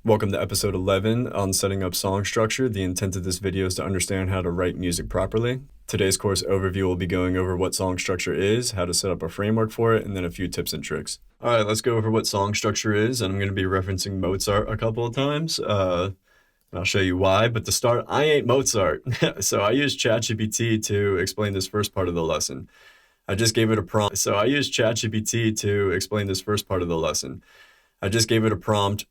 Welcome to episode 11 on setting up song structure. The intent of this video is to understand how to write music properly. Today's course overview will be going over what song structure is, how to set up a framework for it, and then a few tips and tricks. All right, let's go over what song structure is, and I'm going to be referencing Mozart a couple of times. I'll show you why, but to start, I ain't Mozart. So I used ChatGPT to explain this first part of the lesson. I just gave it a prompt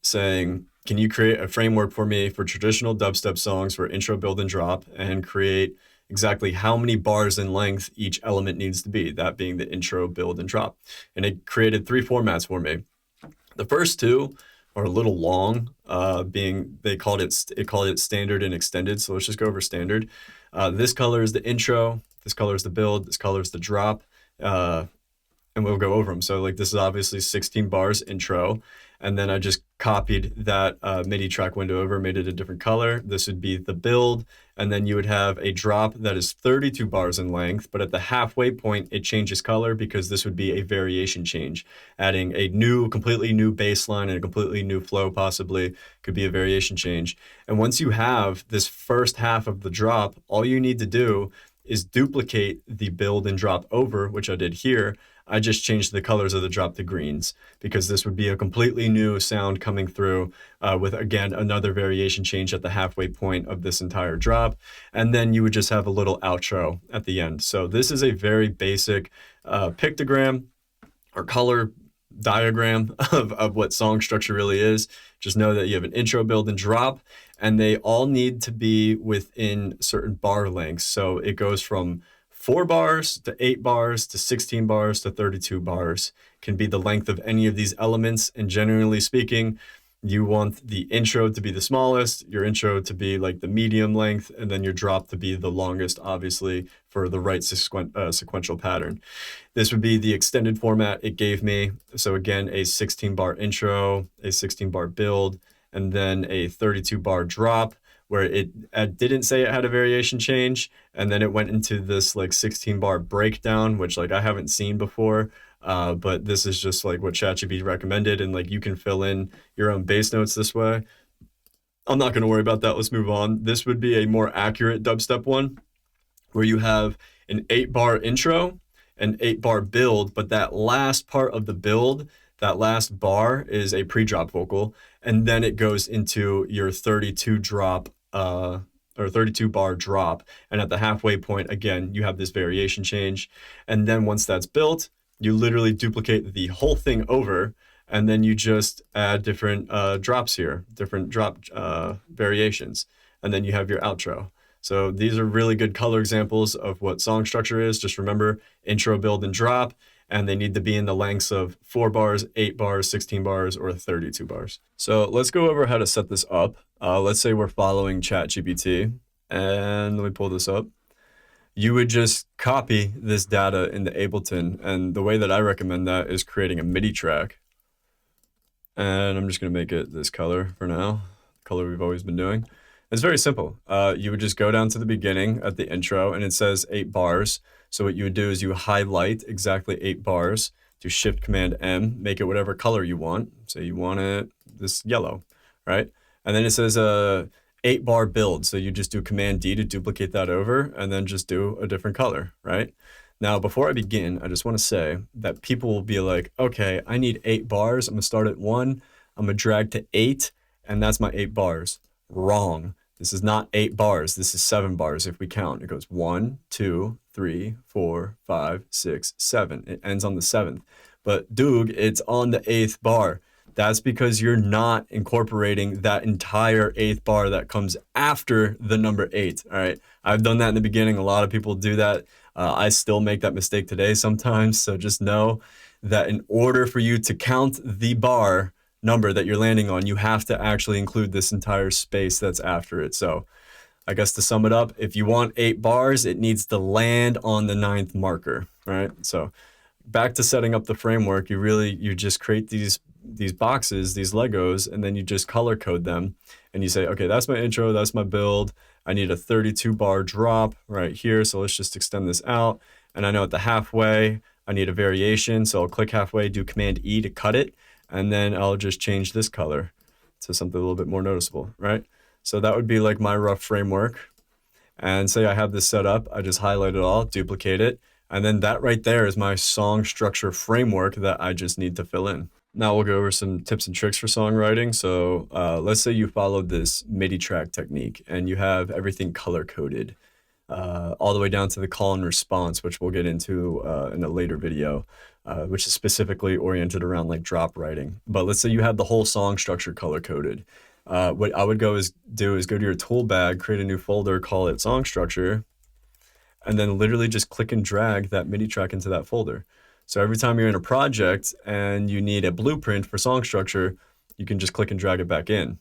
saying, can you create a framework for me for traditional dubstep songs for intro, build, and drop, and create exactly how many bars in length each element needs to be, that being the intro, build, and drop. And it created 3 formats for me. The first 2 are a little long, it called it standard and extended. So let's just go over standard. This color is the intro, this color is the build, this color is the drop, and we'll go over them. So like this is obviously 16 bars intro, and then I just copied that MIDI track window over, made it a different color. This would be the build, and then you would have a drop that is 32 bars in length, but at the halfway point, it changes color because this would be a variation change, adding a completely new bass line and a completely new flow possibly could be a variation change. And once you have this first half of the drop, all you need to do is duplicate the build and drop over, which I did here. I just changed the colors of the drop to greens because this would be a completely new sound coming through with, again, another variation change at the halfway point of this entire drop. And then you would just have a little outro at the end. So this is a very basic pictogram or color diagram of what song structure really is. Just know that you have an intro, build, and drop, and they all need to be within certain bar lengths. So it goes from 4 bars to 8 bars to 16 bars to 32 bars can be the length of any of these elements. And generally speaking, you want the intro to be the smallest, your intro to be like the medium length, and then your drop to be the longest, obviously, for the right sequential pattern. This would be the extended format it gave me. So again, a 16 bar intro, a 16 bar build, and then a 32 bar drop, where it didn't say it had a variation change, and then it went into this like 16 bar breakdown, which like I haven't seen before, but this is just like what ChatGPT recommended, and like you can fill in your own bass notes this way. I'm not going to worry about that. Let's move on. This would be a more accurate dubstep one, where you have an 8 bar intro, an 8 bar build, but that last part of the build, that last bar is a pre-drop vocal, and then it goes into your 32 drop or 32 bar drop. And at the halfway point, again, you have this variation change. And then once that's built, you literally duplicate the whole thing over, and then you just add different drops here, different drop variations. And then you have your outro. So these are really good color examples of what song structure is. Just remember intro, build, and drop. And they need to be in the lengths of 4 bars, 8 bars, 16 bars, or 32 bars. So let's go over how to set this up. Let's say we're following ChatGPT, and let me pull this up. You would just copy this data into Ableton, and the way that I recommend that is creating a MIDI track. And I'm just gonna make it this color for now, the color we've always been doing. It's very simple. You would just go down to the beginning at the intro, and it says 8 bars. So what you would do is you highlight exactly 8 bars, do Shift Command M, make it whatever color you want. Say you want it this yellow, right? And then it says 8 bar build. So you just do Command D to duplicate that over, and then just do a different color, right? Now, before I begin, I just want to say that people will be like, okay, I need 8 bars. I'm gonna start at 1, I'm gonna drag to 8, and that's my 8 bars. Wrong. This is not 8 bars. This is 7 bars if we count. It goes 1, 2, 3, 4, 5, 6, 7. It ends on the 7th. But DOOG, it's on the 8th bar. That's because you're not incorporating that entire 8th bar that comes after the number 8. All right. I've done that in the beginning. A lot of people do that. I still make that mistake today sometimes. So just know that in order for you to count the bar number that you're landing on, you have to actually include this entire space that's after it. So I guess to sum it up, if you want 8 bars, it needs to land on the 9th marker, right? So back to setting up the framework, you just create these boxes, these Legos, and then you just color code them. And you say, okay, that's my intro, that's my build. I need a 32 bar drop right here. So let's just extend this out. And I know at the halfway, I need a variation, so I'll click halfway, do Command E to cut it, and then I'll just change this color to something a little bit more noticeable, right? So that would be like my rough framework. And say I have this set up, I just highlight it all, duplicate it, and then that right there is my song structure framework that I just need to fill in. Now we'll go over some tips and tricks for songwriting. So let's say you followed this MIDI track technique and you have everything color coded all the way down to the call and response, which we'll get into in a later video, which is specifically oriented around like drop writing. But let's say you have the whole song structure color coded. What I would do is go to your tool bag, create a new folder, call it song structure, and then literally just click and drag that MIDI track into that folder. So every time you're in a project and you need a blueprint for song structure, you can just click and drag it back in.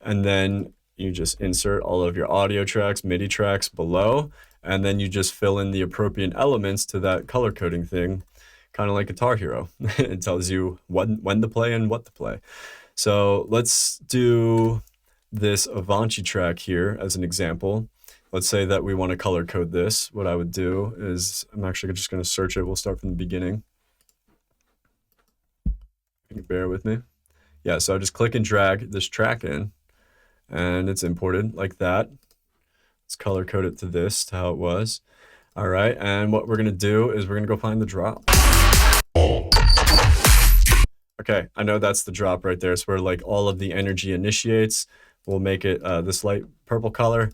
And then you just insert all of your audio tracks, MIDI tracks below, and then you just fill in the appropriate elements to that color coding thing, kind of like Guitar Hero. It tells you when to play and what to play. So let's do this Avanci track here as an example. Let's say that we want to color code this. What I would do is I'm actually just going to search it. We'll start from the beginning. Can you bear with me? Yeah, so I just click and drag this track in, and it's imported like that. Let's color code it to this, to how it was. All right, and what we're going to do is we're going to go find the drop. Okay, I know that's the drop right there. It's where like all of the energy initiates. We'll make it this light purple color.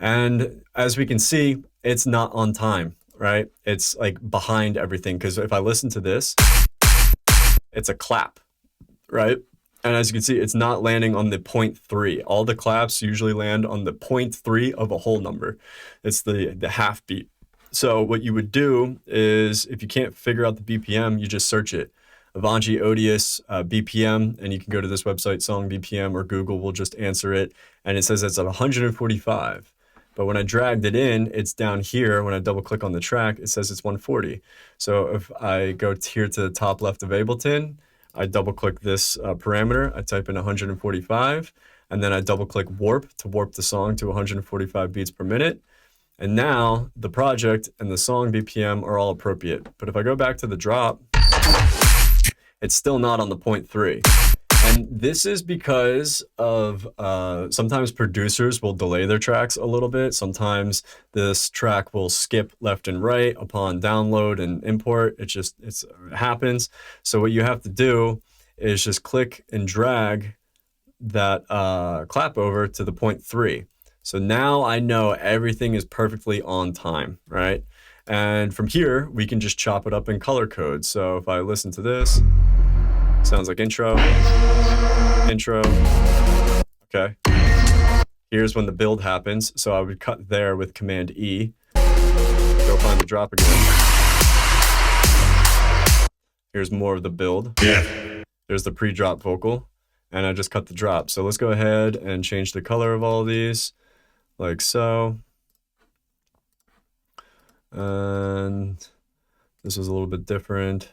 And as we can see, it's not on time, right? It's like behind everything, because if I listen to this, it's a clap, right? And as you can see, it's not landing on the 0.3. All the claps usually land on the 0.3 of a whole number. It's the half beat. So what you would do is, if you can't figure out the BPM, you just search it. Avanci Odious BPM, and you can go to this website, Song BPM, or Google will just answer it. And it says it's at 145. But when I dragged it in, it's down here. When I double click on the track, it says it's 140. So if I go here to the top left of Ableton, I double click this parameter, I type in 145, and then I double click warp to warp the song to 145 beats per minute. And now the project and the song BPM are all appropriate. But if I go back to the drop, it's still not on the 0.3. And this is because of sometimes producers will delay their tracks a little bit. Sometimes this track will skip left and right upon download and import. It happens. So what you have to do is just click and drag that clap over to the 0.3. So now I know everything is perfectly on time, right? And from here, we can just chop it up in color code. So if I listen to this, sounds like intro. Okay. Here's when the build happens. So I would cut there with Command E. Go find the drop again. Here's more of the build. There's the pre-drop vocal. And I just cut the drop. So let's go ahead and change the color of all of these, like so. And this is a little bit different.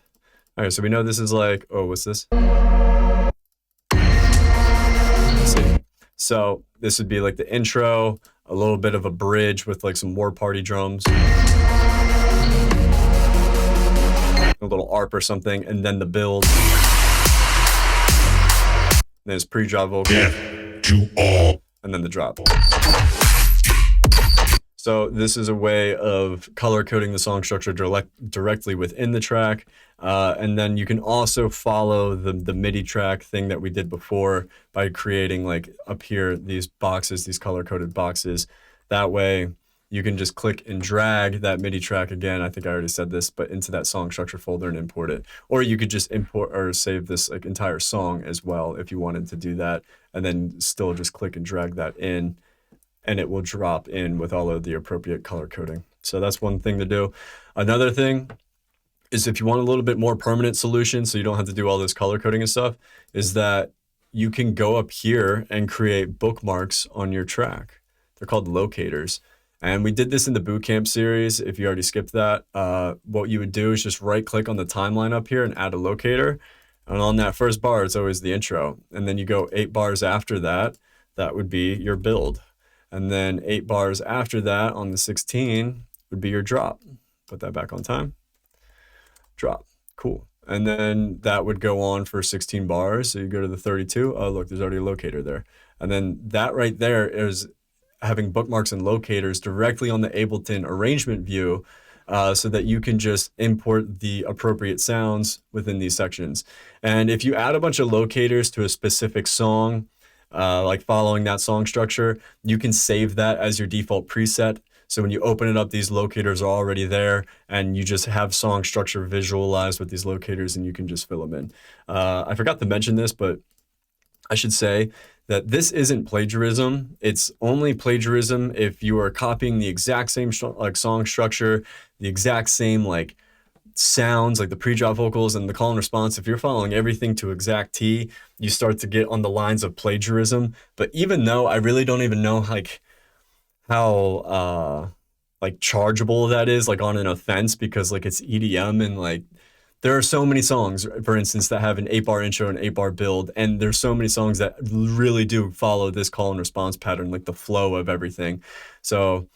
All right, so we know this is like, oh, what's this? Let's see. So this would be like the intro, a little bit of a bridge with like some war party drums, a little ARP or something, and then the build. Then it's pre-drop vocal, and then the drop. So this is a way of color coding the song structure directly within the track. And then you can also follow the MIDI track thing that we did before by creating like up here these boxes, these color coded boxes. That way you can just click and drag that MIDI track again. I think I already said this, but into that song structure folder and import it. Or you could just import or save this like entire song as well if you wanted to do that, and then still just click and drag that in, and it will drop in with all of the appropriate color coding. So that's one thing to do. Another thing is, if you want a little bit more permanent solution so you don't have to do all this color coding and stuff, is that you can go up here and create bookmarks on your track. They're called locators. And we did this in the bootcamp series. If you already skipped that, what you would do is just right click on the timeline up here and add a locator. And on that first bar, it's always the intro. And then you go 8 bars after that, that would be your build. And then 8 bars after that on the 16 would be your drop. Put that back on time. drop. Cool. And then that would go on for 16 bars. So you go to the 32. Oh, look, there's already a locator there. And then that right there is having bookmarks and locators directly on the Ableton arrangement view, so that you can just import the appropriate sounds within these sections. And if you add a bunch of locators to a specific song, like following that song structure, you can save that as your default preset. So when you open it up, these locators are already there, and you just have song structure visualized with these locators, and you can just fill them in. I forgot to mention this, but I should say that this isn't plagiarism. It's only plagiarism if you are copying the exact same like song structure, the exact same like sounds, like the pre-drop vocals and the call and response. If you're following everything to exact T, you start to get on the lines of plagiarism. But even though I really don't even know like how like chargeable that is, like on an offense, because like it's EDM, and like there are so many songs, for instance, that have an 8-bar intro and 8-bar build, and there's so many songs that really do follow this call and response pattern, like the flow of everything. So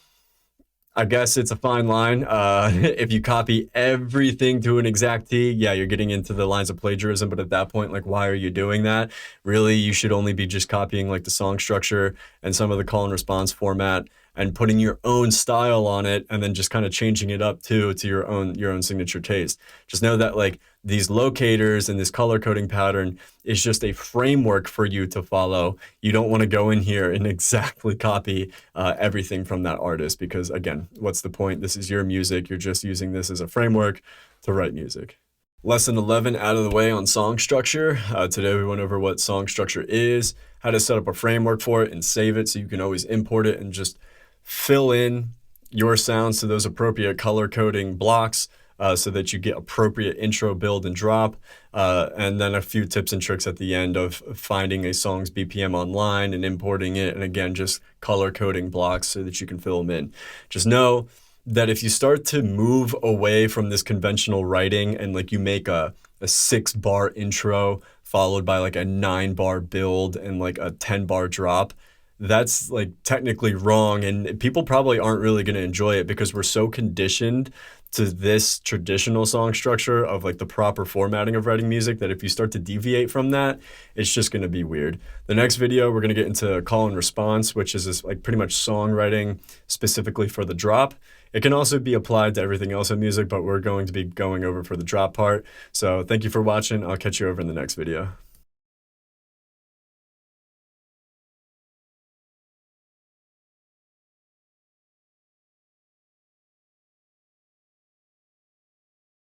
I guess it's a fine line. If you copy everything to an exact T, yeah, you're getting into the lines of plagiarism. But at that point, like, why are you doing that? Really, you should only be just copying like the song structure and some of the call and response format, and putting your own style on it, and then just kind of changing it up to your own signature taste. Just know that like these locators and this color coding pattern is just a framework for you to follow. You don't want to go in here and exactly copy everything from that artist, because again, what's the point? This is your music. You're just using this as a framework to write music. Lesson 11 out of the way on song structure. Today we went over what song structure is, how to set up a framework for it and save it so you can always import it and just fill in your sounds to those appropriate color coding blocks, so that you get appropriate intro, build, and drop. And then a few tips and tricks at the end of finding a song's BPM online and importing it. And again, just color coding blocks so that you can fill them in. Just know that if you start to move away from this conventional writing, and like you make a 6-bar intro followed by like a 9-bar build and like a 10-bar drop, that's like technically wrong, and people probably aren't really going to enjoy it, because we're so conditioned to this traditional song structure of like the proper formatting of writing music, that if you start to deviate from that, it's just going to be weird. The next video, we're going to get into call and response, which is this like pretty much songwriting specifically for the drop. It can also be applied to everything else in music, but we're going to be going over for the drop part. So thank you for watching. I'll catch you over in the next video.